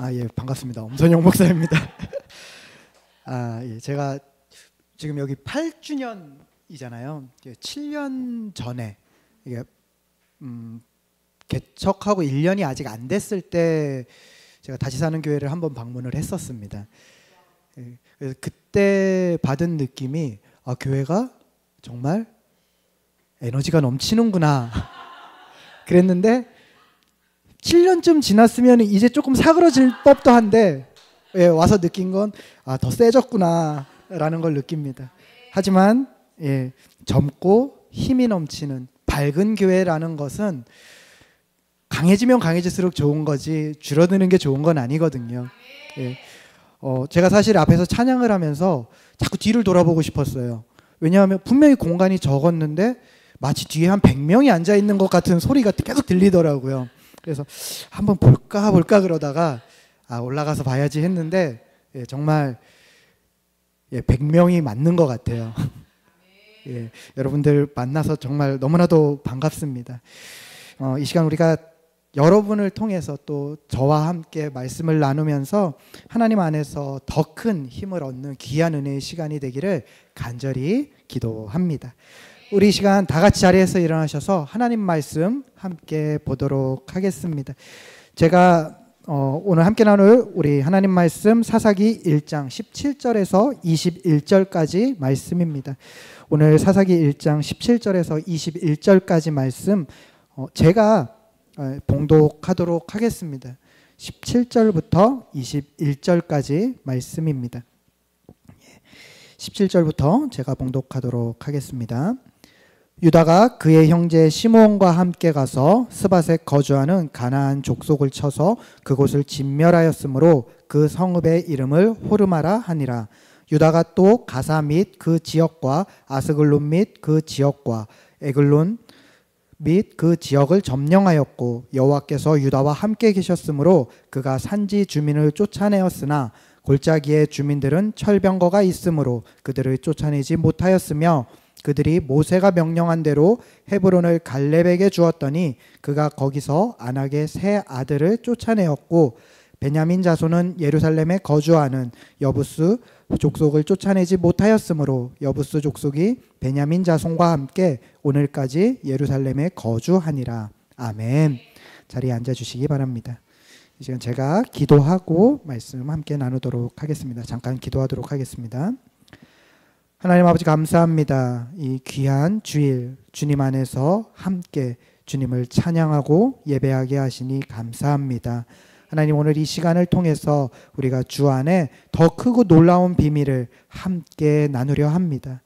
예, 반갑습니다. 엄선영 목사입니다. 예, 제가 지금 여기 8주년이잖아요. 7년 전에 이게 개척하고 1년이 아직 안 됐을 때 제가 다시 사는 교회를 한번 방문을 했었습니다. 그래서 그때 받은 느낌이 교회가 정말 에너지가 넘치는구나 그랬는데 7년쯤 지났으면 이제 조금 사그러질 법도 한데 와서 느낀 건 더 세졌구나 라는 걸 느낍니다. 하지만 젊고 힘이 넘치는 밝은 교회라는 것은 강해지면 강해질수록 좋은 거지 줄어드는 게 좋은 건 아니거든요. 제가 사실 앞에서 찬양을 하면서 자꾸 뒤를 돌아보고 싶었어요. 왜냐하면 분명히 공간이 적었는데 마치 뒤에 한 100명이 앉아있는 것 같은 소리가 계속 들리더라고요. 그래서 한번 볼까 그러다가 올라가서 봐야지 했는데 정말 100명이 맞는 것 같아요. 여러분들 만나서 정말 너무나도 반갑습니다. 이 시간 우리가 여러분을 통해서 또 저와 함께 말씀을 나누면서 하나님 안에서 더 큰 힘을 얻는 귀한 은혜의 시간이 되기를 간절히 기도합니다. 우리 이 시간 다 같이 자리에서 일어나셔서 하나님 말씀 함께 보도록 하겠습니다. 제가 오늘 함께 나눌 우리 하나님 말씀 사사기 1장 17절에서 21절까지 말씀입니다. 오늘 사사기 1장 17절에서 21절까지 말씀 제가 봉독하도록 하겠습니다. 17절부터 21절까지 말씀입니다. 17절부터 제가 봉독하도록 하겠습니다. 유다가 그의 형제 시므온과 함께 가서 스밧에 거주하는 가나안 족속을 쳐서 그곳을 진멸하였으므로 그 성읍의 이름을 호르마라 하니라. 유다가 또 가사 및 그 지역과 아스글론 및 그 지역과 에글론 및 그 지역을 점령하였고 여호와께서 유다와 함께 계셨으므로 그가 산지 주민을 쫓아내었으나 골짜기의 주민들은 철병거가 있으므로 그들을 쫓아내지 못하였으며 그들이 모세가 명령한 대로 헤브론을 갈렙에게 주었더니 그가 거기서 아낙의 세 아들을 쫓아내었고 베냐민 자손은 예루살렘에 거주하는 여부스 족속을 쫓아내지 못하였으므로 여부스 족속이 베냐민 자손과 함께 오늘까지 예루살렘에 거주하니라. 아멘. 자리에 앉아주시기 바랍니다. 이 시간 제가 기도하고 말씀 함께 나누도록 하겠습니다. 잠깐 기도하도록 하겠습니다. 하나님 아버지 감사합니다. 이 귀한 주일 주님 안에서 함께 주님을 찬양하고 예배하게 하시니 감사합니다. 하나님 오늘 이 시간을 통해서 우리가 주 안에 더 크고 놀라운 비밀을 함께 나누려 합니다.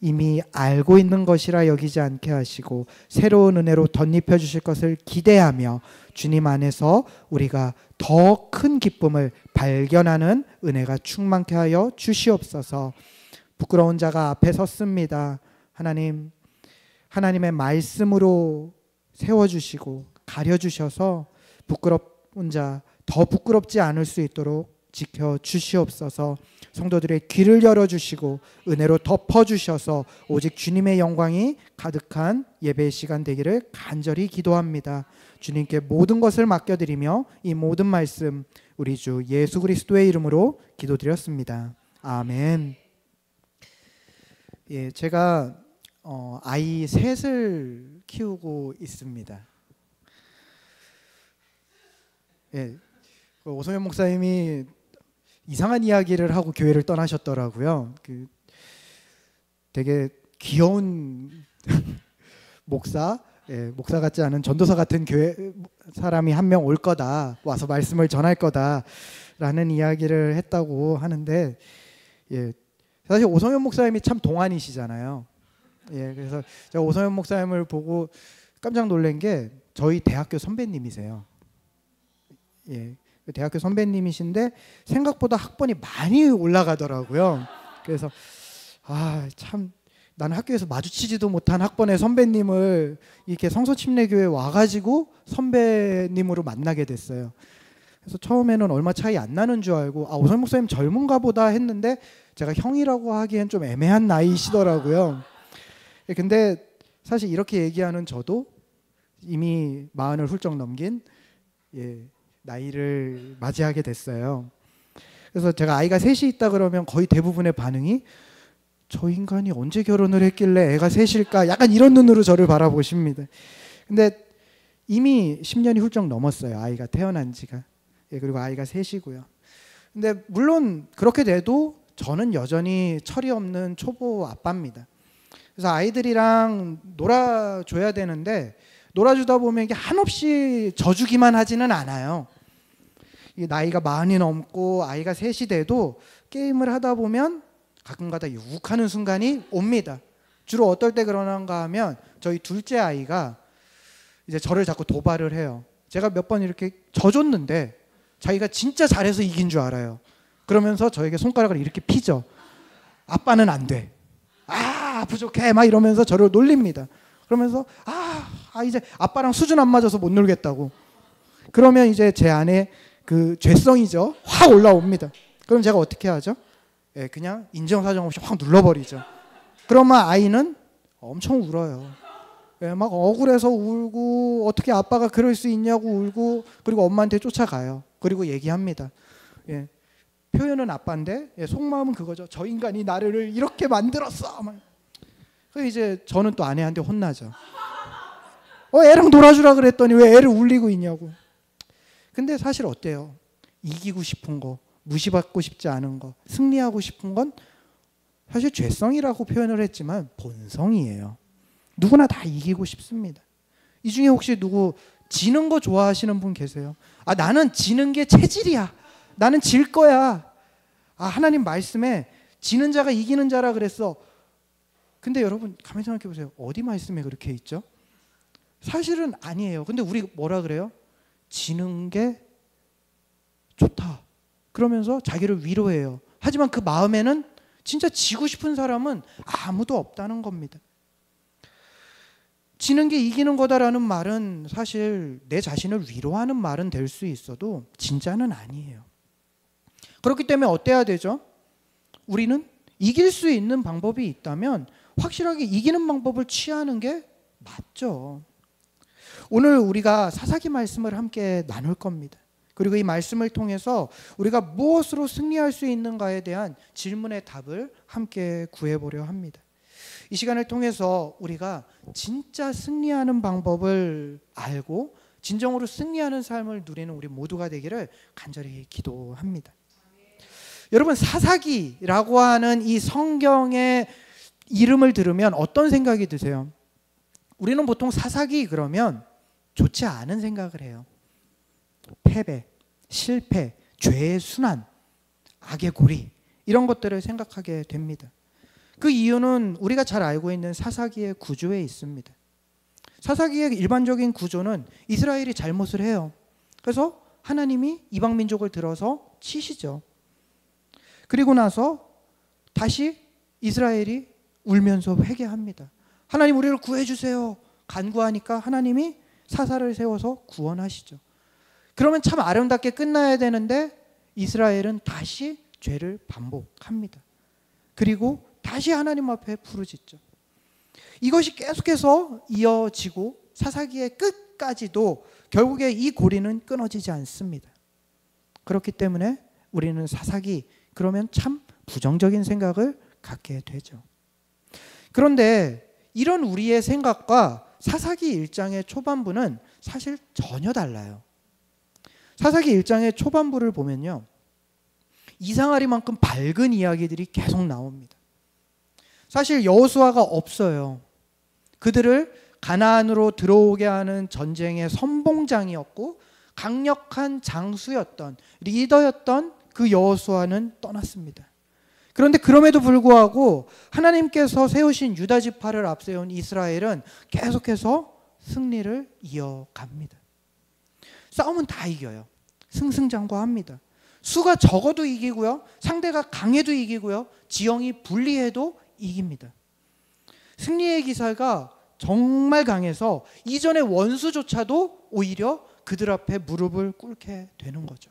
이미 알고 있는 것이라 여기지 않게 하시고 새로운 은혜로 덧입혀 주실 것을 기대하며 주님 안에서 우리가 더 큰 기쁨을 발견하는 은혜가 충만케 하여 주시옵소서. 부끄러운 자가 앞에 섰습니다. 하나님, 하나님의 말씀으로 세워주시고 가려주셔서 부끄러운 자 더 부끄럽지 않을 수 있도록 지켜주시옵소서. 성도들의 귀를 열어주시고 은혜로 덮어주셔서 오직 주님의 영광이 가득한 예배의 시간 되기를 간절히 기도합니다. 주님께 모든 것을 맡겨드리며 이 모든 말씀 우리 주 예수 그리스도의 이름으로 기도드렸습니다. 아멘. 제가 아이 셋을 키우고 있습니다. 오성현 목사님이 이상한 이야기를 하고 교회를 떠나셨더라고요. 되게 귀여운 목사 같지 않은 전도사 같은 교회 사람이 한 명 올 거다, 와서 말씀을 전할 거다라는 이야기를 했다고 하는데 사실 오성현 목사님이 참 동안이시잖아요. 그래서 제가 오성현 목사님을 보고 깜짝 놀란 게 저희 대학교 선배님이세요. 대학교 선배님이신데 생각보다 학번이 많이 올라가더라고요. 그래서 참 나는 학교에서 마주치지도 못한 학번의 선배님을 이렇게 성서침례교회에 와가지고 선배님으로 만나게 됐어요. 그래서 처음에는 얼마 차이 안 나는 줄 알고 오성현 목사님 젊은가 보다 했는데 제가 형이라고 하기엔 좀 애매한 나이시더라고요. 근데 사실 이렇게 얘기하는 저도 이미 40을 훌쩍 넘긴 나이를 맞이하게 됐어요. 그래서 제가 아이가 셋이 있다 그러면 거의 대부분의 반응이 저 인간이 언제 결혼을 했길래 애가 셋일까? 약간 이런 눈으로 저를 바라보십니다. 근데 이미 10년이 훌쩍 넘었어요. 아이가 태어난 지가. 예, 그리고 아이가 셋이고요. 근데 물론 그렇게 돼도 저는 여전히 철이 없는 초보 아빠입니다. 그래서 아이들이랑 놀아줘야 되는데 놀아주다 보면 이게 한없이 져주기만 하지는 않아요. 나이가 40이 넘고 아이가 셋이 돼도 게임을 하다 보면 가끔가다 욱하는 순간이 옵니다. 주로 어떨 때 그러는가 하면 저희 둘째 아이가 이제 저를 자꾸 도발을 해요. 제가 몇 번 이렇게 져줬는데 자기가 진짜 잘해서 이긴 줄 알아요. 그러면서 저에게 손가락을 이렇게 피죠. 아빠는 안 돼. 아, 부족해. 막 이러면서 저를 놀립니다. 그러면서 이제 아빠랑 수준 안 맞아서 못 놀겠다고. 그러면 이제 제 안에 그 죄성이죠. 확 올라옵니다. 그럼 제가 어떻게 하죠? 예, 그냥 인정사정 없이 확 눌러버리죠. 그러면 아이는 엄청 울어요. 예, 막 억울해서 울고 어떻게 아빠가 그럴 수 있냐고 울고 그리고 엄마한테 쫓아가요. 그리고 얘기합니다. 예, 표현은 아빠인데 속마음은 그거죠. 저 인간이 나를 이렇게 만들었어. 그래서 이제 저는 또 아내한테 혼나죠. 애랑 놀아주라 그랬더니 왜 애를 울리고 있냐고. 근데 사실 어때요? 이기고 싶은 거, 무시받고 싶지 않은 거, 승리하고 싶은 건 사실 죄성이라고 표현을 했지만 본성이에요. 누구나 다 이기고 싶습니다. 이 중에 혹시 누구 지는 거 좋아하시는 분 계세요? 나는 지는 게 체질이야. 나는 질 거야. 하나님 말씀에 지는 자가 이기는 자라 그랬어. 근데 여러분 가만히 생각해 보세요. 어디 말씀에 그렇게 있죠? 사실은 아니에요. 근데 우리 뭐라 그래요? 지는 게 좋다. 그러면서 자기를 위로해요. 하지만 그 마음에는 진짜 지고 싶은 사람은 아무도 없다는 겁니다. 지는 게 이기는 거다라는 말은 사실 내 자신을 위로하는 말은 될 수 있어도 진짜는 아니에요. 그렇기 때문에 어때야 되죠? 우리는 이길 수 있는 방법이 있다면 확실하게 이기는 방법을 취하는 게 맞죠. 오늘 우리가 사사기 말씀을 함께 나눌 겁니다. 그리고 이 말씀을 통해서 우리가 무엇으로 승리할 수 있는가에 대한 질문의 답을 함께 구해보려 합니다. 이 시간을 통해서 우리가 진짜 승리하는 방법을 알고 진정으로 승리하는 삶을 누리는 우리 모두가 되기를 간절히 기도합니다. 여러분, 사사기라고 하는 이 성경의 이름을 들으면 어떤 생각이 드세요? 우리는 보통 사사기 그러면 좋지 않은 생각을 해요. 패배, 실패, 죄의 순환, 악의 고리 이런 것들을 생각하게 됩니다. 그 이유는 우리가 잘 알고 있는 사사기의 구조에 있습니다. 사사기의 일반적인 구조는 이스라엘이 잘못을 해요. 그래서 하나님이 이방 민족을 들어서 치시죠. 그리고 나서 다시 이스라엘이 울면서 회개합니다. 하나님 우리를 구해주세요. 간구하니까 하나님이 사사를 세워서 구원하시죠. 그러면 참 아름답게 끝나야 되는데 이스라엘은 다시 죄를 반복합니다. 그리고 다시 하나님 앞에 부르짖죠. 이것이 계속해서 이어지고 사사기의 끝까지도 결국에 이 고리는 끊어지지 않습니다. 그렇기 때문에 우리는 사사기 그러면 참 부정적인 생각을 갖게 되죠. 그런데 이런 우리의 생각과 사사기 1장의 초반부는 사실 전혀 달라요. 사사기 1장의 초반부를 보면요, 이상하리만큼 밝은 이야기들이 계속 나옵니다. 사실 여호수아가 없어요. 그들을 가나안으로 들어오게 하는 전쟁의 선봉장이었고 강력한 장수였던 리더였던 그 여호수아는 떠났습니다. 그런데 그럼에도 불구하고 하나님께서 세우신 유다 지파를 앞세운 이스라엘은 계속해서 승리를 이어갑니다. 싸움은 다 이겨요. 승승장구합니다. 수가 적어도 이기고요, 상대가 강해도 이기고요, 지형이 불리해도 이깁니다. 승리의 기사가 정말 강해서 이전의 원수조차도 오히려 그들 앞에 무릎을 꿇게 되는 거죠.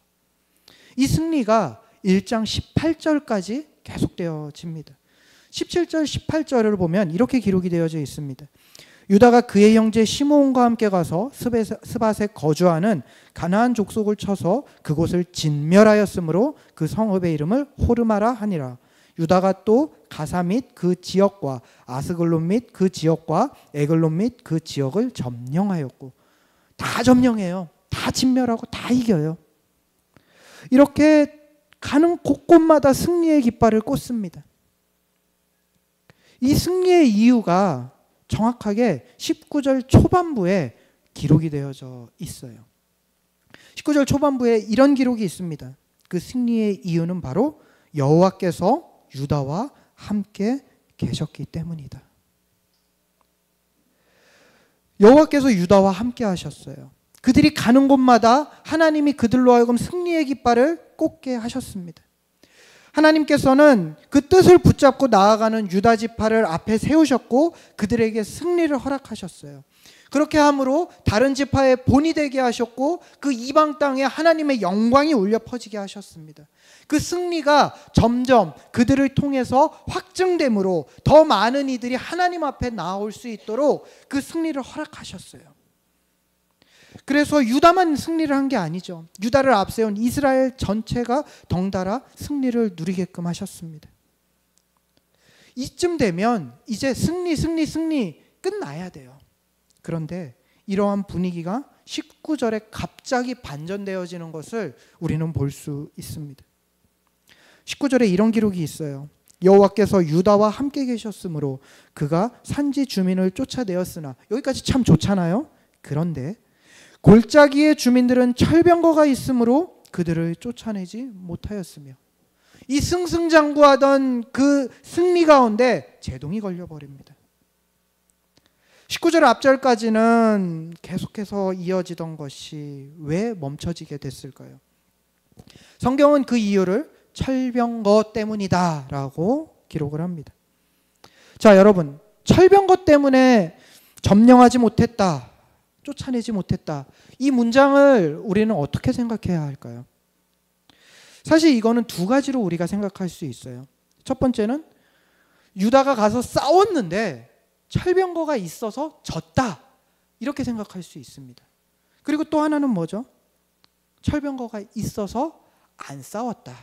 이 승리가 1장 18절까지 계속되어집니다. 17절, 18절을 보면 이렇게 기록이 되어져 있습니다. 유다가 그의 형제 시므온과 함께 가서 스밧에 거주하는 가나안 족속을 쳐서 그곳을 진멸하였으므로 그 성읍의 이름을 호르마라 하니라. 유다가 또 가사 및 그 지역과 아스글론 및 그 지역과 에글론 및 그 지역을 점령하였고, 다 점령해요. 다 진멸하고 다 이겨요. 이렇게 가는 곳곳마다 승리의 깃발을 꽂습니다. 이 승리의 이유가 정확하게 19절 초반부에 기록이 되어져 있어요. 19절 초반부에 이런 기록이 있습니다. 그 승리의 이유는 바로 여호와께서 유다와 함께 계셨기 때문이다. 여호와께서 유다와 함께 하셨어요. 그들이 가는 곳마다 하나님이 그들로 하여금 승리의 깃발을 꽂게 하셨습니다. 하나님께서는 그 뜻을 붙잡고 나아가는 유다 지파를 앞에 세우셨고 그들에게 승리를 허락하셨어요. 그렇게 함으로 다른 지파의 본이 되게 하셨고 그 이방 땅에 하나님의 영광이 울려 퍼지게 하셨습니다. 그 승리가 점점 그들을 통해서 확증됨으로 더 많은 이들이 하나님 앞에 나올 수 있도록 그 승리를 허락하셨어요. 그래서 유다만 승리를 한 게 아니죠. 유다를 앞세운 이스라엘 전체가 덩달아 승리를 누리게끔 하셨습니다. 이쯤 되면 이제 승리 끝나야 돼요. 그런데 이러한 분위기가 19절에 갑자기 반전되어지는 것을 우리는 볼 수 있습니다. 19절에 이런 기록이 있어요. 여호와께서 유다와 함께 계셨으므로 그가 산지 주민을 쫓아내었으나, 여기까지 참 좋잖아요. 그런데 골짜기의 주민들은 철병거가 있으므로 그들을 쫓아내지 못하였으며, 이 승승장구하던 그 승리 가운데 제동이 걸려버립니다. 19절 앞절까지는 계속해서 이어지던 것이 왜 멈춰지게 됐을까요? 성경은 그 이유를 철병거 때문이다 라고 기록을 합니다. 자, 여러분, 철병거 때문에 점령하지 못했다, 쫓아내지 못했다, 이 문장을 우리는 어떻게 생각해야 할까요? 사실 이거는 두 가지로 우리가 생각할 수 있어요. 첫 번째는 유다가 가서 싸웠는데 철병거가 있어서 졌다, 이렇게 생각할 수 있습니다. 그리고 또 하나는 뭐죠? 철병거가 있어서 안 싸웠다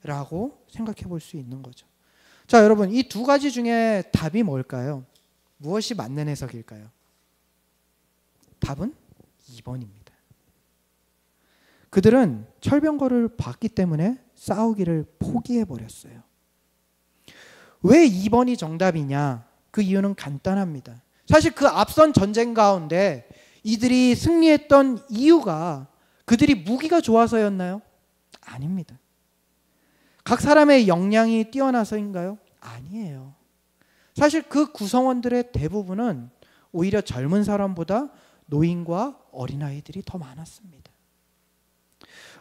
라고 생각해 볼 수 있는 거죠. 자, 여러분, 이 두 가지 중에 답이 뭘까요? 무엇이 맞는 해석일까요? 답은 2번입니다. 그들은 철병거를 봤기 때문에 싸우기를 포기해버렸어요. 왜 2번이 정답이냐? 그 이유는 간단합니다. 사실 그 앞선 전쟁 가운데 이들이 승리했던 이유가 그들이 무기가 좋아서였나요? 아닙니다. 각 사람의 역량이 뛰어나서인가요? 아니에요. 사실 그 구성원들의 대부분은 오히려 젊은 사람보다 노인과 어린아이들이 더 많았습니다.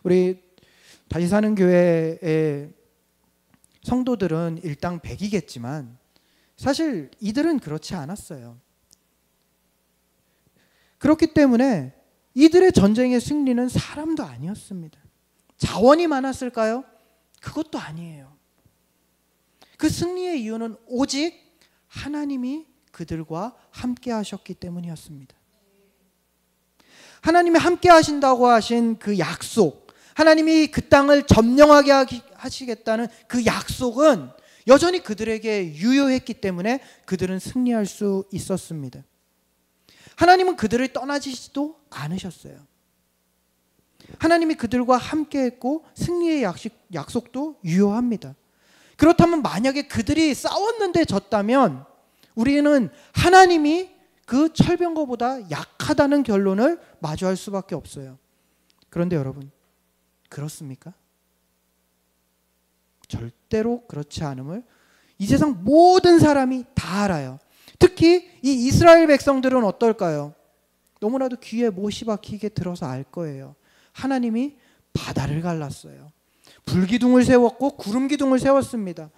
우리 다시 사는 교회의 성도들은 일당 100이겠지만 사실 이들은 그렇지 않았어요. 그렇기 때문에 이들의 전쟁의 승리는 사람도 아니었습니다. 자원이 많았을까요? 그것도 아니에요. 그 승리의 이유는 오직 하나님이 그들과 함께 하셨기 때문이었습니다. 하나님이 함께 하신다고 하신 그 약속, 하나님이 그 땅을 점령하게 하시겠다는 그 약속은 여전히 그들에게 유효했기 때문에 그들은 승리할 수 있었습니다. 하나님은 그들을 떠나지도 않으셨어요. 하나님이 그들과 함께했고 승리의 약속도 유효합니다. 그렇다면 만약에 그들이 싸웠는데 졌다면 우리는 하나님이 그 철병거보다 약하다는 결론을 마주할 수밖에 없어요. 그런데 여러분, 그렇습니까? 절대로 그렇지 않음을 이 세상 모든 사람이 다 알아요. 특히 이 이스라엘 백성들은 어떨까요? 너무나도 귀에 못이 박히게 들어서 알 거예요. 하나님이 바다를 갈랐어요. 불기둥을 세웠고 구름기둥을 세웠습니다.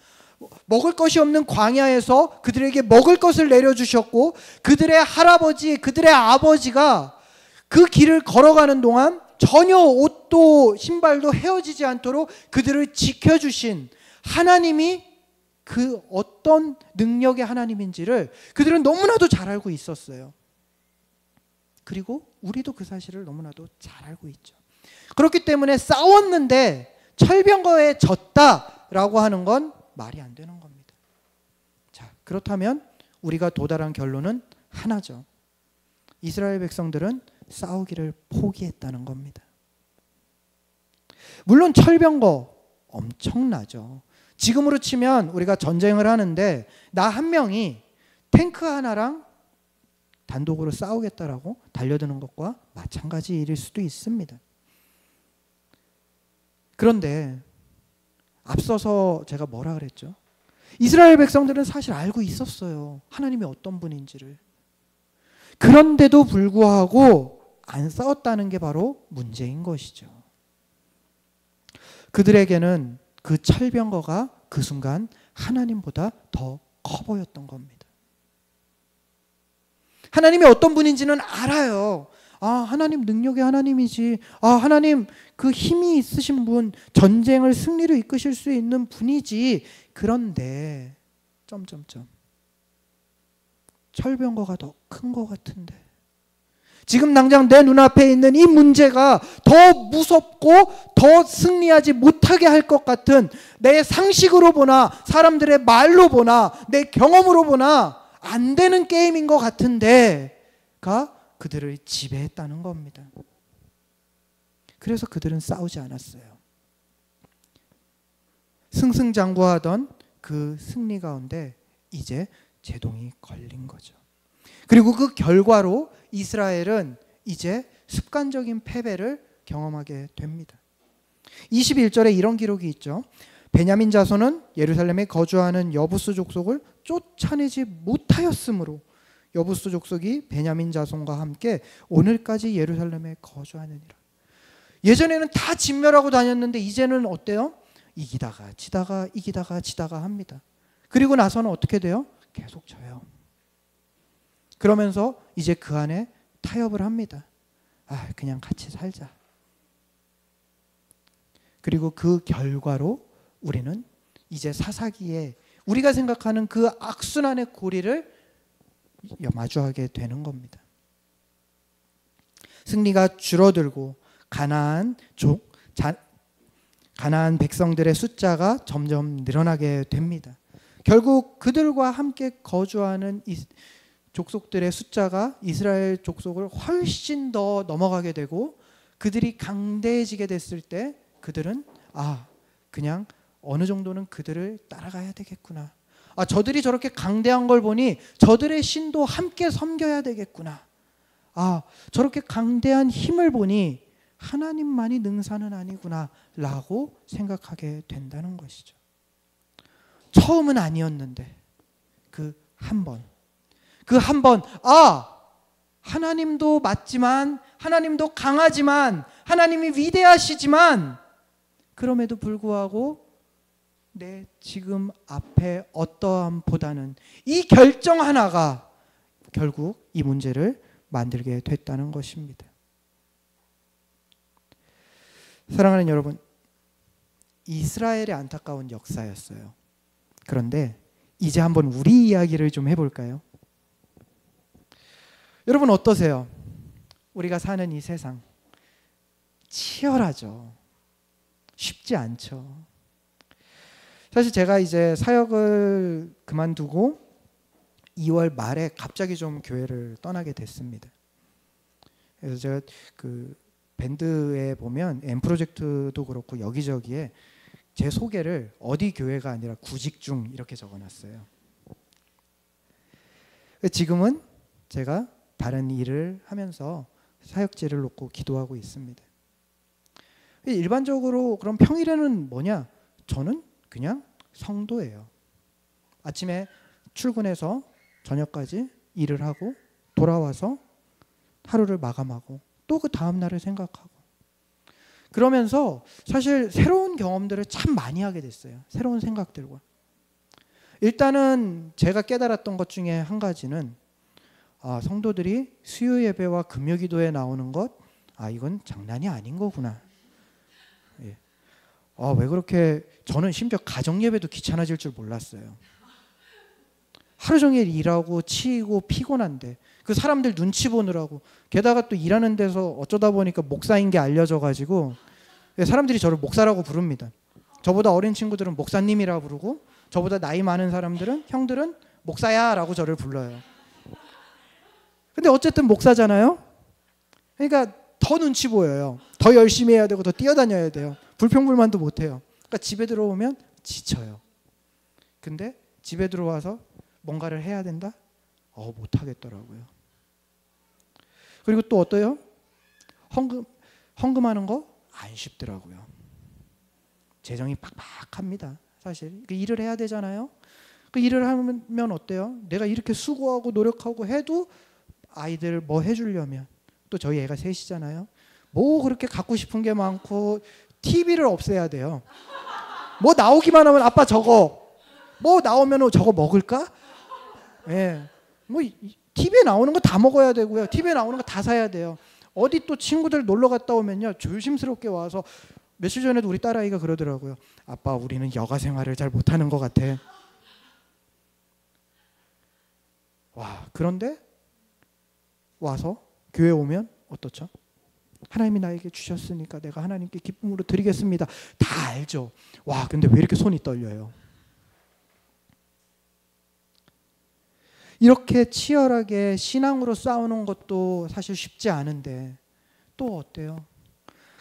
먹을 것이 없는 광야에서 그들에게 먹을 것을 내려주셨고 그들의 할아버지, 그들의 아버지가 그 길을 걸어가는 동안 전혀 옷도 신발도 헤어지지 않도록 그들을 지켜주신 하나님이 그 어떤 능력의 하나님인지를 그들은 너무나도 잘 알고 있었어요. 그리고 우리도 그 사실을 너무나도 잘 알고 있죠. 그렇기 때문에 싸웠는데 철병거에 졌다라고 하는 건 말이 안 되는 겁니다. 자, 그렇다면 우리가 도달한 결론은 하나죠. 이스라엘 백성들은 싸우기를 포기했다는 겁니다. 물론 철병거 엄청나죠. 지금으로 치면 우리가 전쟁을 하는데 나 한 명이 탱크 하나랑 단독으로 싸우겠다라고 달려드는 것과 마찬가지 일일 수도 있습니다. 그런데 앞서서 제가 뭐라 그랬죠? 이스라엘 백성들은 사실 알고 있었어요. 하나님이 어떤 분인지를. 그런데도 불구하고 안 싸웠다는 게 바로 문제인 것이죠. 그들에게는 그 철병거가 그 순간 하나님보다 더 커 보였던 겁니다. 하나님이 어떤 분인지는 알아요. 아, 하나님 능력의 하나님이지. 아, 하나님 그 힘이 있으신 분, 전쟁을 승리로 이끄실 수 있는 분이지. 그런데 철병거가 더 큰 것 같은데, 지금 당장 내 눈앞에 있는 이 문제가 더 무섭고 더 승리하지 못하게 할 것 같은, 내 상식으로 보나 사람들의 말로 보나 내 경험으로 보나 안 되는 게임인 것 같은데가 그들을 지배했다는 겁니다. 그래서 그들은 싸우지 않았어요. 승승장구하던 그 승리 가운데 이제 제동이 걸린 거죠. 그리고 그 결과로 이스라엘은 이제 습관적인 패배를 경험하게 됩니다. 21절에 이런 기록이 있죠. 베냐민 자손은 예루살렘에 거주하는 여부스 족속을 쫓아내지 못하였으므로 여부스 족속이 베냐민 자손과 함께 오늘까지 예루살렘에 거주하느니라. 예전에는 다 진멸하고 다녔는데 이제는 어때요? 이기다가 지다가 이기다가 지다가 합니다. 그리고 나서는 어떻게 돼요? 계속 져요. 그러면서 이제 그 안에 타협을 합니다. 아, 그냥 같이 살자. 그리고 그 결과로 우리는 이제 사사기에 우리가 생각하는 그 악순환의 고리를 마주하게 되는 겁니다. 승리가 줄어들고 가나안 백성들의 숫자가 점점 늘어나게 됩니다. 결국 그들과 함께 거주하는 족속들의 숫자가 이스라엘 족속을 훨씬 더 넘어가게 되고, 그들이 강대해지게 됐을 때 그들은 그냥 어느 정도는 그들을 따라가야 되겠구나. 저들이 저렇게 강대한 걸 보니 저들의 신도 함께 섬겨야 되겠구나. 저렇게 강대한 힘을 보니 하나님만이 능사는 아니구나 라고 생각하게 된다는 것이죠. 처음은 아니었는데 그 한 번, 하나님도 맞지만, 하나님도 강하지만, 하나님이 위대하시지만, 그럼에도 불구하고 내 지금 앞에 어떠함보다는 이 결정 하나가 결국 이 문제를 만들게 됐다는 것입니다. 사랑하는 여러분, 이스라엘의 안타까운 역사였어요. 그런데 이제 한번 우리 이야기를 좀 해볼까요? 여러분 어떠세요? 우리가 사는 이 세상 치열하죠. 쉽지 않죠. 사실 제가 이제 사역을 그만두고 2월 말에 갑자기 좀 교회를 떠나게 됐습니다. 그래서 제가 그 밴드에 보면 M 프로젝트도 그렇고 여기저기에 제 소개를 어디 교회가 아니라 구직 중 이렇게 적어놨어요. 지금은 제가 다른 일을 하면서 사역지를 놓고 기도하고 있습니다. 일반적으로 그럼 평일에는 뭐냐? 저는 그냥 성도예요. 아침에 출근해서 저녁까지 일을 하고 돌아와서 하루를 마감하고 또 그 다음 날을 생각하고, 그러면서 사실 새로운 경험들을 참 많이 하게 됐어요. 새로운 생각들과. 일단은 제가 깨달았던 것 중에 한 가지는 성도들이 수요 예배와 금요 기도에 나오는 것, 이건 장난이 아닌 거구나. 예. 왜 그렇게, 저는 심지어 가정 예배도 귀찮아질 줄 몰랐어요. 하루 종일 일하고 치이고 피곤한데 그 사람들 눈치 보느라고, 게다가 또 일하는 데서 어쩌다 보니까 목사인 게 알려져가지고 사람들이 저를 목사라고 부릅니다. 저보다 어린 친구들은 목사님이라고 부르고, 저보다 나이 많은 사람들은, 형들은 목사야 라고 저를 불러요. 근데 어쨌든 목사잖아요. 그러니까 더 눈치 보여요. 더 열심히 해야 되고 더 뛰어다녀야 돼요. 불평불만도 못해요. 그러니까 집에 들어오면 지쳐요. 근데 집에 들어와서 뭔가를 해야 된다? 못하겠더라고요. 그리고 또 어때요? 헌금하는 거 안 쉽더라고요. 재정이 팍팍합니다. 사실 일을 해야 되잖아요. 그 일을 하면 어때요? 내가 이렇게 수고하고 노력하고 해도 아이들 뭐 해주려면, 또 저희 애가 셋이잖아요. 뭐 그렇게 갖고 싶은 게 많고, TV를 없애야 돼요. 뭐 나오기만 하면 아빠 저거, 뭐 나오면 저거 먹을까? 예, 뭐 TV에 나오는 거 다 먹어야 되고요. TV에 나오는 거 다 사야 돼요. 어디 또 친구들 놀러 갔다 오면요, 조심스럽게 와서, 며칠 전에도 우리 딸아이가 그러더라고요. 아빠, 우리는 여가 생활을 잘 못하는 것 같아. 그런데 와서 교회 오면 어떻죠? 하나님이 나에게 주셨으니까 내가 하나님께 기쁨으로 드리겠습니다. 다 알죠. 근데 왜 이렇게 손이 떨려요? 이렇게 치열하게 신앙으로 싸우는 것도 사실 쉽지 않은데, 또 어때요?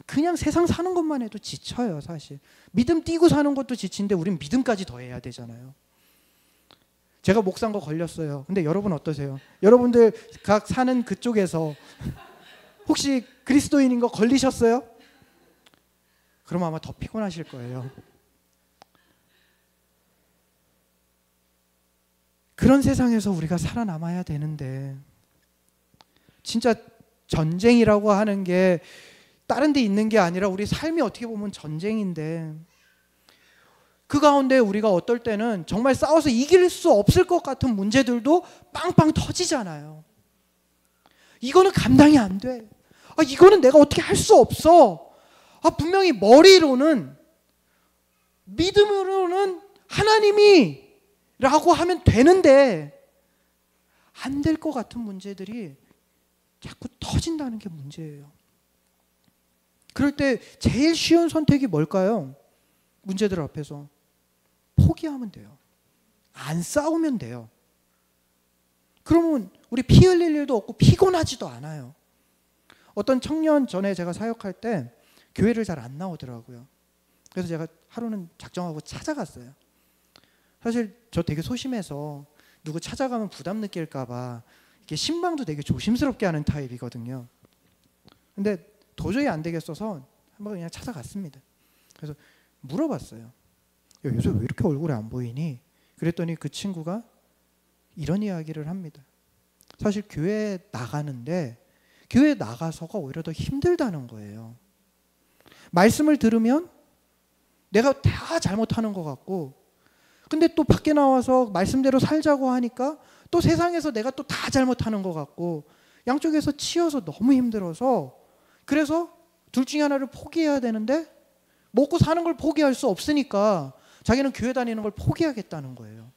그냥 세상 사는 것만 해도 지쳐요. 사실 믿음 띄고 사는 것도 지친데 우린 믿음까지 더 해야 되잖아요. 제가 목사인 거 걸렸어요. 근데 여러분 어떠세요? 여러분들 각 사는 그쪽에서 혹시 그리스도인인 거 걸리셨어요? 그럼 아마 더 피곤하실 거예요. 그런 세상에서 우리가 살아남아야 되는데, 진짜 전쟁이라고 하는 게 다른 데 있는 게 아니라 우리 삶이 어떻게 보면 전쟁인데, 그 가운데 우리가 어떨 때는 정말 싸워서 이길 수 없을 것 같은 문제들도 빵빵 터지잖아요. 이거는 감당이 안 돼. 이거는 내가 어떻게 할 수 없어. 분명히 머리로는, 믿음으로는 하나님이 라고 하면 되는데 안 될 것 같은 문제들이 자꾸 터진다는 게 문제예요. 그럴 때 제일 쉬운 선택이 뭘까요? 문제들 앞에서 포기하면 돼요. 안 싸우면 돼요. 그러면 우리 피 흘릴 일도 없고 피곤하지도 않아요. 어떤 청년, 전에 제가 사역할 때 교회를 잘 안 나오더라고요. 그래서 제가 하루는 작정하고 찾아갔어요. 사실 저 되게 소심해서 누구 찾아가면 부담 느낄까 봐 이렇게 신방도 되게 조심스럽게 하는 타입이거든요. 근데 도저히 안 되겠어서 한번 그냥 찾아갔습니다. 그래서 물어봤어요. 야, 요새 왜 이렇게 얼굴이 안 보이니? 그랬더니 그 친구가 이런 이야기를 합니다. 사실 교회 나가는데 교회 나가서가 오히려 더 힘들다는 거예요. 말씀을 들으면 내가 다 잘못하는 것 같고, 근데 또 밖에 나와서 말씀대로 살자고 하니까 또 세상에서 내가 또 다 잘못하는 것 같고, 양쪽에서 치여서 너무 힘들어서, 그래서 둘 중에 하나를 포기해야 되는데 먹고 사는 걸 포기할 수 없으니까 자기는 교회 다니는 걸 포기하겠다는 거예요.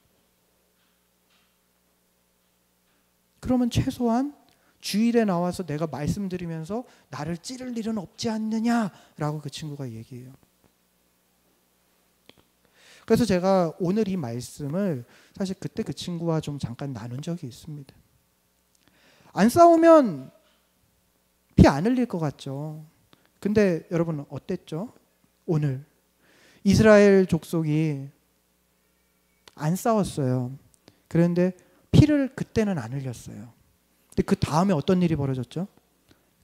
그러면 최소한 주일에 나와서 내가 말씀드리면서 나를 찌를 일은 없지 않느냐라고 그 친구가 얘기해요. 그래서 제가 오늘 이 말씀을 사실 그때 그 친구와 좀 잠깐 나눈 적이 있습니다. 안 싸우면 피 안 흘릴 것 같죠. 근데 여러분 어땠죠? 오늘 이스라엘 족속이 안 싸웠어요. 그런데 피를 그때는 안 흘렸어요. 근데 그 다음에 어떤 일이 벌어졌죠?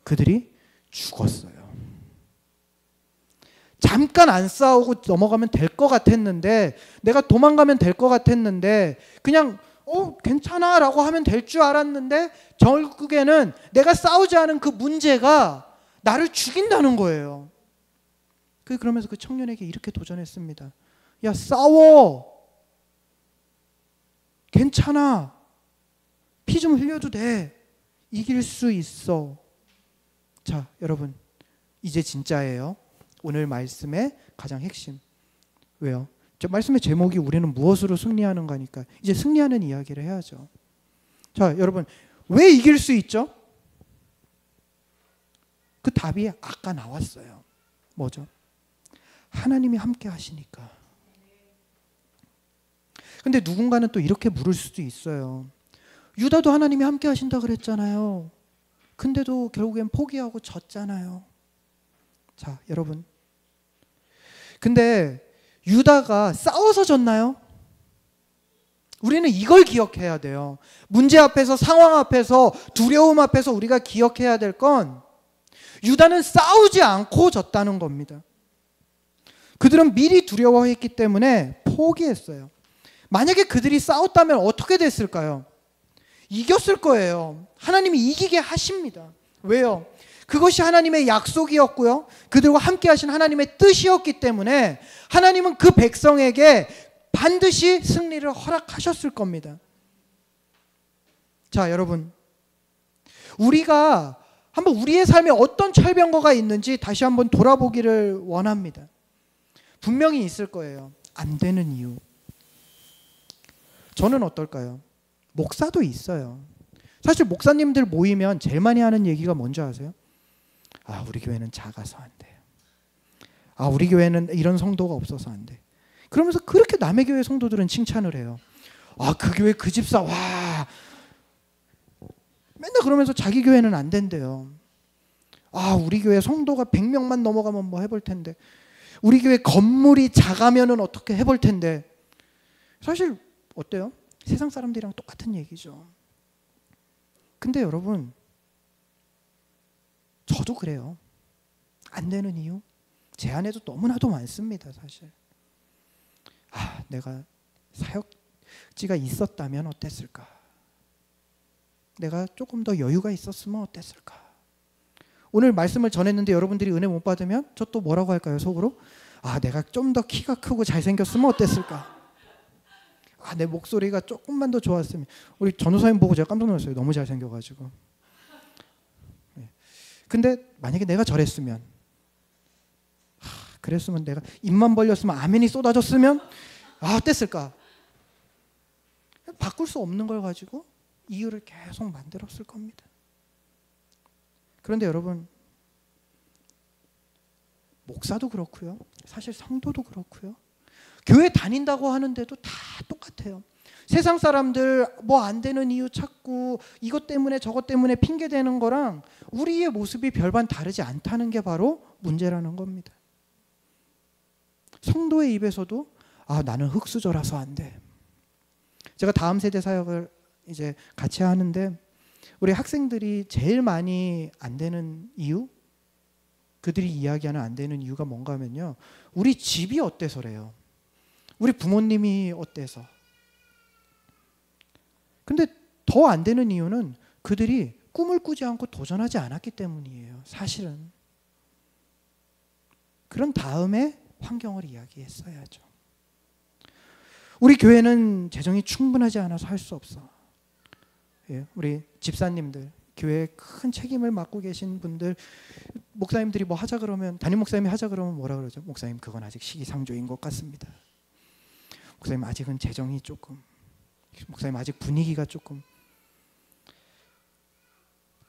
그들이 죽었어요. 잠깐 안 싸우고 넘어가면 될 것 같았는데, 내가 도망가면 될 것 같았는데, 그냥 괜찮아 라고 하면 될 줄 알았는데, 결국에는 내가 싸우지 않은 그 문제가 나를 죽인다는 거예요. 그러면서 그 청년에게 이렇게 도전했습니다. 야, 싸워. 괜찮아. 피 좀 흘려도 돼. 이길 수 있어. 자, 여러분, 이제 진짜예요. 오늘 말씀의 가장 핵심. 왜요? 저 말씀의 제목이 우리는 무엇으로 승리하는가니까 이제 승리하는 이야기를 해야죠. 자, 여러분, 왜 이길 수 있죠? 그 답이 아까 나왔어요. 뭐죠? 하나님이 함께 하시니까. 근데 누군가는 또 이렇게 물을 수도 있어요. 유다도 하나님이 함께 하신다 그랬잖아요. 근데도 결국엔 포기하고 졌잖아요. 자, 여러분. 근데 유다가 싸워서 졌나요? 우리는 이걸 기억해야 돼요. 문제 앞에서, 상황 앞에서, 두려움 앞에서 우리가 기억해야 될 건 유다는 싸우지 않고 졌다는 겁니다. 그들은 미리 두려워했기 때문에 포기했어요. 만약에 그들이 싸웠다면 어떻게 됐을까요? 이겼을 거예요. 하나님이 이기게 하십니다. 왜요? 그것이 하나님의 약속이었고요. 그들과 함께 하신 하나님의 뜻이었기 때문에 하나님은 그 백성에게 반드시 승리를 허락하셨을 겁니다. 자, 여러분. 우리가 한번 우리의 삶에 어떤 철병거가 있는지 다시 한번 돌아보기를 원합니다. 분명히 있을 거예요. 안 되는 이유. 저는 어떨까요? 목사도 있어요. 사실 목사님들 모이면 제일 많이 하는 얘기가 뭔지 아세요? 아, 우리 교회는 작아서 안 돼요. 아, 우리 교회는 이런 성도가 없어서 안 돼. 그러면서 그렇게 남의 교회 성도들은 칭찬을 해요. 아, 그 교회 그 집사 와. 맨날 그러면서 자기 교회는 안 된대요. 아, 우리 교회 성도가 100명만 넘어가면 뭐 해볼 텐데. 우리 교회 건물이 작으면은 어떻게 해볼 텐데. 사실 어때요? 세상 사람들이랑 똑같은 얘기죠. 근데 여러분, 저도 그래요. 안 되는 이유? 제 안에도 너무나도 많습니다, 사실. 아, 내가 사역지가 있었다면 어땠을까? 내가 조금 더 여유가 있었으면 어땠을까? 오늘 말씀을 전했는데 여러분들이 은혜 못 받으면 저 또 뭐라고 할까요, 속으로? 아, 내가 좀 더 키가 크고 잘생겼으면 어땠을까? 아, 내 목소리가 조금만 더 좋았으면. 우리 전우사님 보고 제가 깜짝 놀랐어요. 너무 잘생겨가지고. 근데 만약에 내가 저랬으면, 그랬으면 내가 입만 벌렸으면 아멘이 쏟아졌으면 어땠을까? 바꿀 수 없는 걸 가지고 이유를 계속 만들었을 겁니다. 그런데 여러분, 목사도 그렇고요. 사실 성도도 그렇고요. 교회 다닌다고 하는데도 다 똑같아요. 세상 사람들 뭐 안 되는 이유 찾고 이것 때문에 저것 때문에 핑계 대는 거랑 우리의 모습이 별반 다르지 않다는 게 바로 문제라는 겁니다. 성도의 입에서도 아, 나는 흙수저라서 안 돼. 제가 다음 세대 사역을 이제 같이 하는데 우리 학생들이 제일 많이 안 되는 이유? 그들이 이야기하는 안 되는 이유가 뭔가 하면요. 우리 집이 어때서래요. 우리 부모님이 어때서. 근데 더 안 되는 이유는 그들이 꿈을 꾸지 않고 도전하지 않았기 때문이에요. 사실은. 그런 다음에 환경을 이야기했어야죠. 우리 교회는 재정이 충분하지 않아서 할 수 없어. 예, 우리 집사님들, 교회에 큰 책임을 맡고 계신 분들, 목사님들이 뭐 하자 그러면, 담임 목사님이 하자 그러면 뭐라 그러죠? 목사님, 그건 아직 시기상조인 것 같습니다. 목사님, 아직은 재정이 조금, 목사님 아직 분위기가 조금.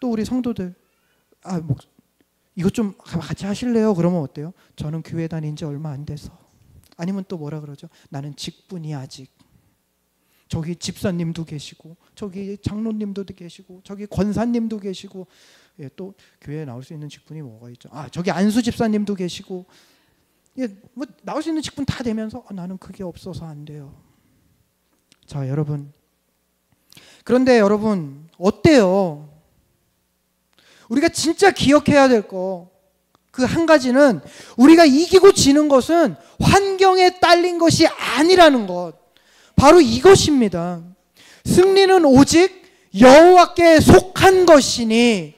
또 우리 성도들, 아, 이것 좀 같이 하실래요? 그러면 어때요? 저는 교회 다닌 지 얼마 안 돼서. 아니면 또 뭐라 그러죠? 나는 직분이 아직. 저기 집사님도 계시고, 저기 장로님도 계시고, 저기 권사님도 계시고, 예, 또 교회에 나올 수 있는 직분이 뭐가 있죠? 아, 저기 안수 집사님도 계시고, 예, 뭐 나올 수 있는 직분 다 되면서 나는 그게 없어서 안 돼요. 자, 여러분. 그런데 여러분, 어때요? 우리가 진짜 기억해야 될 거, 그 한 가지는 우리가 이기고 지는 것은 환경에 딸린 것이 아니라는 것. 바로 이것입니다. 승리는 오직 여호와께 속한 것이니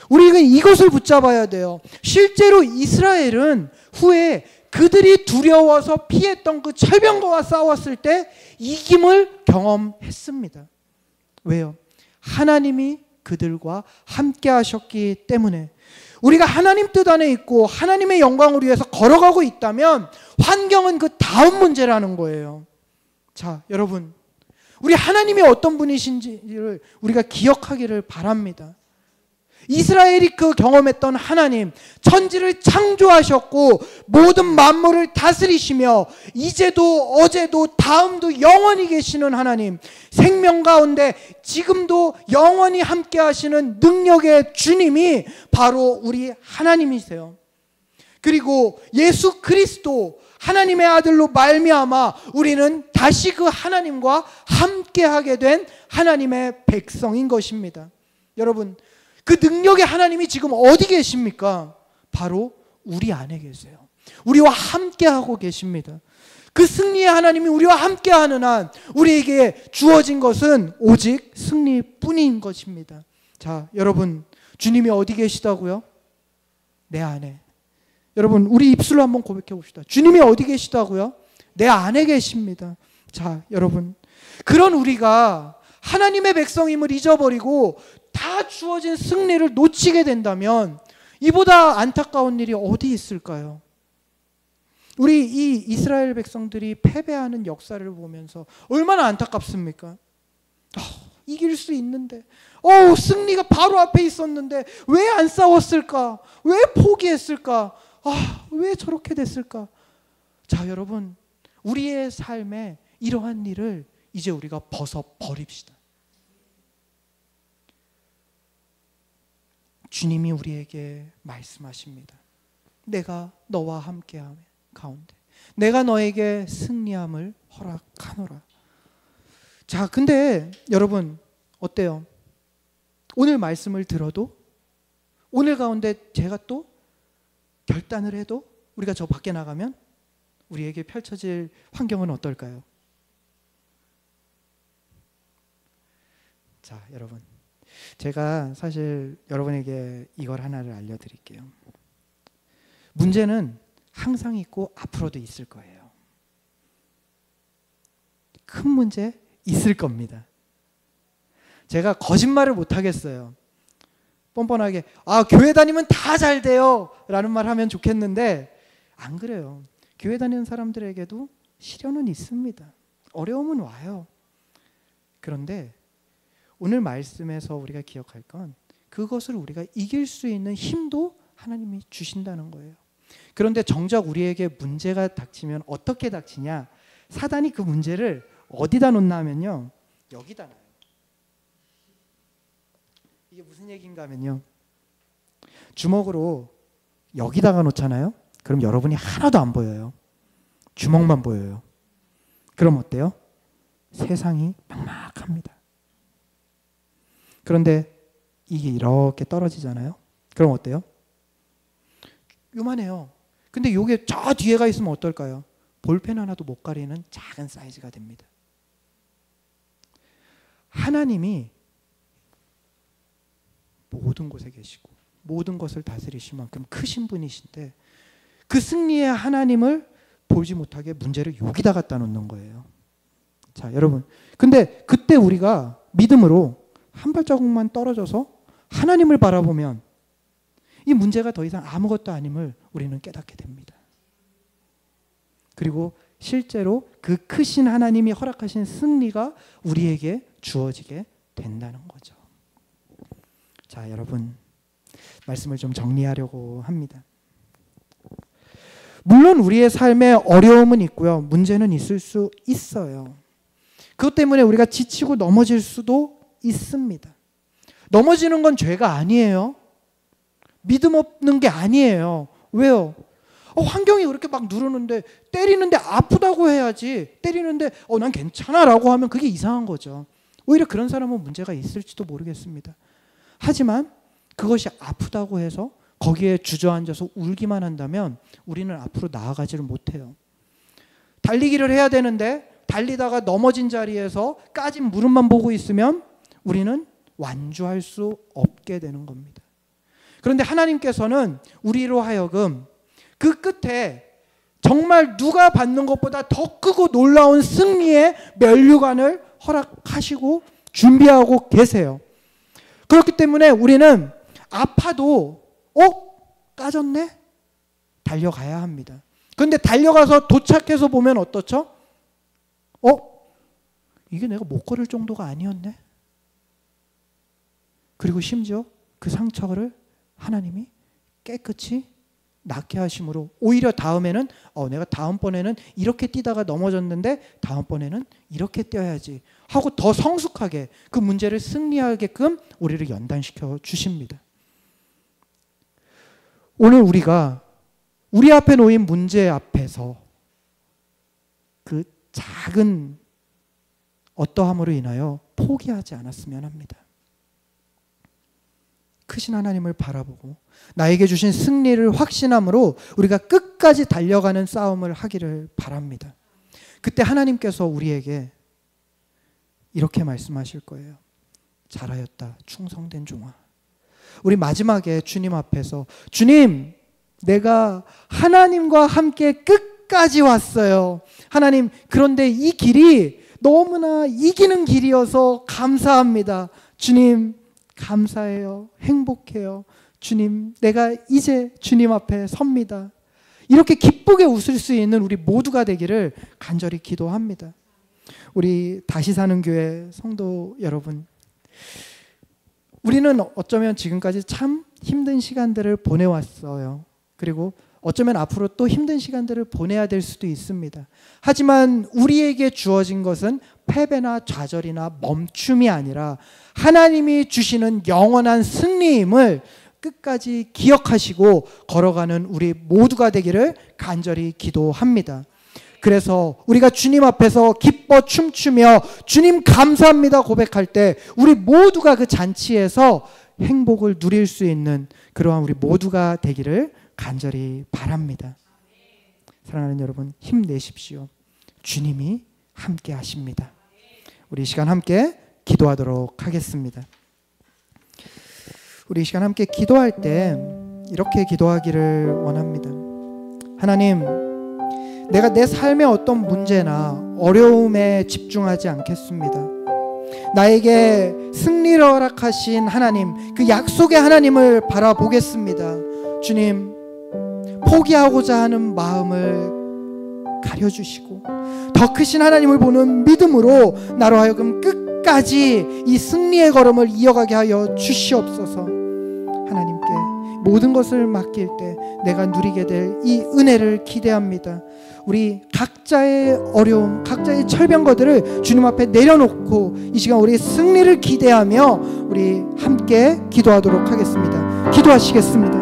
우리가 이것을 붙잡아야 돼요. 실제로 이스라엘은 후에 그들이 두려워서 피했던 그 철병거와 싸웠을 때 이김을 경험했습니다. 왜요? 하나님이 그들과 함께 하셨기 때문에. 우리가 하나님 뜻 안에 있고 하나님의 영광을 위해서 걸어가고 있다면 환경은 그 다음 문제라는 거예요. 자, 여러분, 우리 하나님이 어떤 분이신지를 우리가 기억하기를 바랍니다. 이스라엘이 그 경험했던 하나님, 천지를 창조하셨고 모든 만물을 다스리시며 이제도 어제도 다음도 영원히 계시는 하나님, 생명 가운데 지금도 영원히 함께 하시는 능력의 주님이 바로 우리 하나님이세요. 그리고 예수 그리스도 하나님의 아들로 말미암아 우리는 다시 그 하나님과 함께하게 된 하나님의 백성인 것입니다. 여러분, 그 능력의 하나님이 지금 어디 계십니까? 바로 우리 안에 계세요. 우리와 함께하고 계십니다. 그 승리의 하나님이 우리와 함께하는 한 우리에게 주어진 것은 오직 승리뿐인 것입니다. 자, 여러분, 주님이 어디 계시다고요? 내 안에. 여러분, 우리 입술로 한번 고백해 봅시다. 주님이 어디 계시다고요? 내 안에 계십니다. 자, 여러분, 그런 우리가 하나님의 백성임을 잊어버리고 다 주어진 승리를 놓치게 된다면 이보다 안타까운 일이 어디 있을까요? 우리 이 이스라엘 백성들이 패배하는 역사를 보면서 얼마나 안타깝습니까? 이길 수 있는데, 승리가 바로 앞에 있었는데 왜 안 싸웠을까? 왜 포기했을까? 왜 저렇게 됐을까? 자, 여러분, 우리의 삶에 이러한 일을 이제 우리가 벗어버립시다. 주님이 우리에게 말씀하십니다. 내가 너와 함께함 가운데 내가 너에게 승리함을 허락하노라. 자, 근데 여러분 어때요? 오늘 말씀을 들어도, 오늘 가운데 제가 또 결단을 해도, 우리가 저 밖에 나가면 우리에게 펼쳐질 환경은 어떨까요? 자, 여러분, 제가 사실 여러분에게 이걸 하나를 알려드릴게요. 문제는 항상 있고 앞으로도 있을 거예요. 큰 문제 있을 겁니다. 제가 거짓말을 못 하겠어요. 뻔뻔하게 교회 다니면 다 잘 돼요 라는 말 하면 좋겠는데 안 그래요. 교회 다니는 사람들에게도 시련은 있습니다. 어려움은 와요. 그런데 오늘 말씀에서 우리가 기억할 건 그것을 우리가 이길 수 있는 힘도 하나님이 주신다는 거예요. 그런데 정작 우리에게 문제가 닥치면 어떻게 닥치냐? 사단이 그 문제를 어디다 놓나 하면요, 여기다 놔요. 이게 무슨 얘기인가 하면요, 주먹으로 여기다가 놓잖아요. 그럼 여러분이 하나도 안 보여요. 주먹만 보여요. 그럼 어때요? 세상이 막막합니다. 그런데 이게 이렇게 떨어지잖아요. 그럼 어때요? 요만해요. 근데 이게 저 뒤에가 있으면 어떨까요? 볼펜 하나도 못 가리는 작은 사이즈가 됩니다. 하나님이 모든 곳에 계시고 모든 것을 다스리실 만큼 크신 분이신데 그 승리의 하나님을 보지 못하게 문제를 여기다 갖다 놓는 거예요. 자, 여러분, 근데 그때 우리가 믿음으로 한 발자국만 떨어져서 하나님을 바라보면 이 문제가 더 이상 아무것도 아님을 우리는 깨닫게 됩니다. 그리고 실제로 그 크신 하나님이 허락하신 승리가 우리에게 주어지게 된다는 거죠. 자, 여러분, 말씀을 좀 정리하려고 합니다. 물론 우리의 삶에 어려움은 있고요, 문제는 있을 수 있어요. 그것 때문에 우리가 지치고 넘어질 수도 있습니다. 넘어지는 건 죄가 아니에요. 믿음 없는 게 아니에요. 왜요? 환경이 그렇게 막 누르는데, 때리는데 아프다고 해야지, 때리는데 난 괜찮아 라고 하면 그게 이상한 거죠. 오히려 그런 사람은 문제가 있을지도 모르겠습니다. 하지만 그것이 아프다고 해서 거기에 주저앉아서 울기만 한다면 우리는 앞으로 나아가지를 못해요. 달리기를 해야 되는데 달리다가 넘어진 자리에서 까진 무릎만 보고 있으면 우리는 완주할 수 없게 되는 겁니다. 그런데 하나님께서는 우리로 하여금 그 끝에 정말 누가 받는 것보다 더 크고 놀라운 승리의 면류관을 허락하시고 준비하고 계세요. 그렇기 때문에 우리는 아파도 까졌네? 달려가야 합니다. 그런데 달려가서 도착해서 보면 어떻죠? 이게 내가 못 걸을 정도가 아니었네? 그리고 심지어 그 상처를 하나님이 깨끗이 낫게 하심으로 오히려 다음에는 내가 다음번에는 이렇게 뛰다가 넘어졌는데 다음번에는 이렇게 뛰어야지 하고 더 성숙하게 그 문제를 승리하게끔 우리를 연단시켜 주십니다. 오늘 우리가 우리 앞에 놓인 문제 앞에서 그 작은 어떠함으로 인하여 포기하지 않았으면 합니다. 크신 하나님을 바라보고 나에게 주신 승리를 확신함으로 우리가 끝까지 달려가는 싸움을 하기를 바랍니다. 그때 하나님께서 우리에게 이렇게 말씀하실 거예요. 잘하였다, 충성된 종아. 우리 마지막에 주님 앞에서 주님, 내가 하나님과 함께 끝까지 왔어요. 하나님, 그런데 이 길이 너무나 이기는 길이어서 감사합니다. 주님, 감사해요. 행복해요. 주님, 내가 이제 주님 앞에 섭니다. 이렇게 기쁘게 웃을 수 있는 우리 모두가 되기를 간절히 기도합니다. 우리 다시 사는 교회 성도 여러분, 우리는 어쩌면 지금까지 참 힘든 시간들을 보내왔어요. 그리고 어쩌면 앞으로 또 힘든 시간들을 보내야 될 수도 있습니다. 하지만 우리에게 주어진 것은 패배나 좌절이나 멈춤이 아니라 하나님이 주시는 영원한 승리임을 끝까지 기억하시고 걸어가는 우리 모두가 되기를 간절히 기도합니다. 그래서 우리가 주님 앞에서 기뻐 춤추며 주님 감사합니다 고백할 때 우리 모두가 그 잔치에서 행복을 누릴 수 있는 그러한 우리 모두가 되기를 간절히 바랍니다. 사랑하는 여러분, 힘내십시오. 주님이 함께 하십니다. 우리 이 시간 함께 기도하도록 하겠습니다. 우리 이 시간 함께 기도할 때 이렇게 기도하기를 원합니다. 하나님, 내가 내 삶의 어떤 문제나 어려움에 집중하지 않겠습니다. 나에게 승리를 허락하신 하나님, 그 약속의 하나님을 바라보겠습니다. 주님, 포기하고자 하는 마음을 가려주시고 더 크신 하나님을 보는 믿음으로 나로 하여금 끝까지 이 승리의 걸음을 이어가게 하여 주시옵소서. 하나님께 모든 것을 맡길 때 내가 누리게 될 이 은혜를 기대합니다. 우리 각자의 어려움, 각자의 철병거들을 주님 앞에 내려놓고 이 시간 우리의 승리를 기대하며 우리 함께 기도하도록 하겠습니다. 기도하시겠습니다.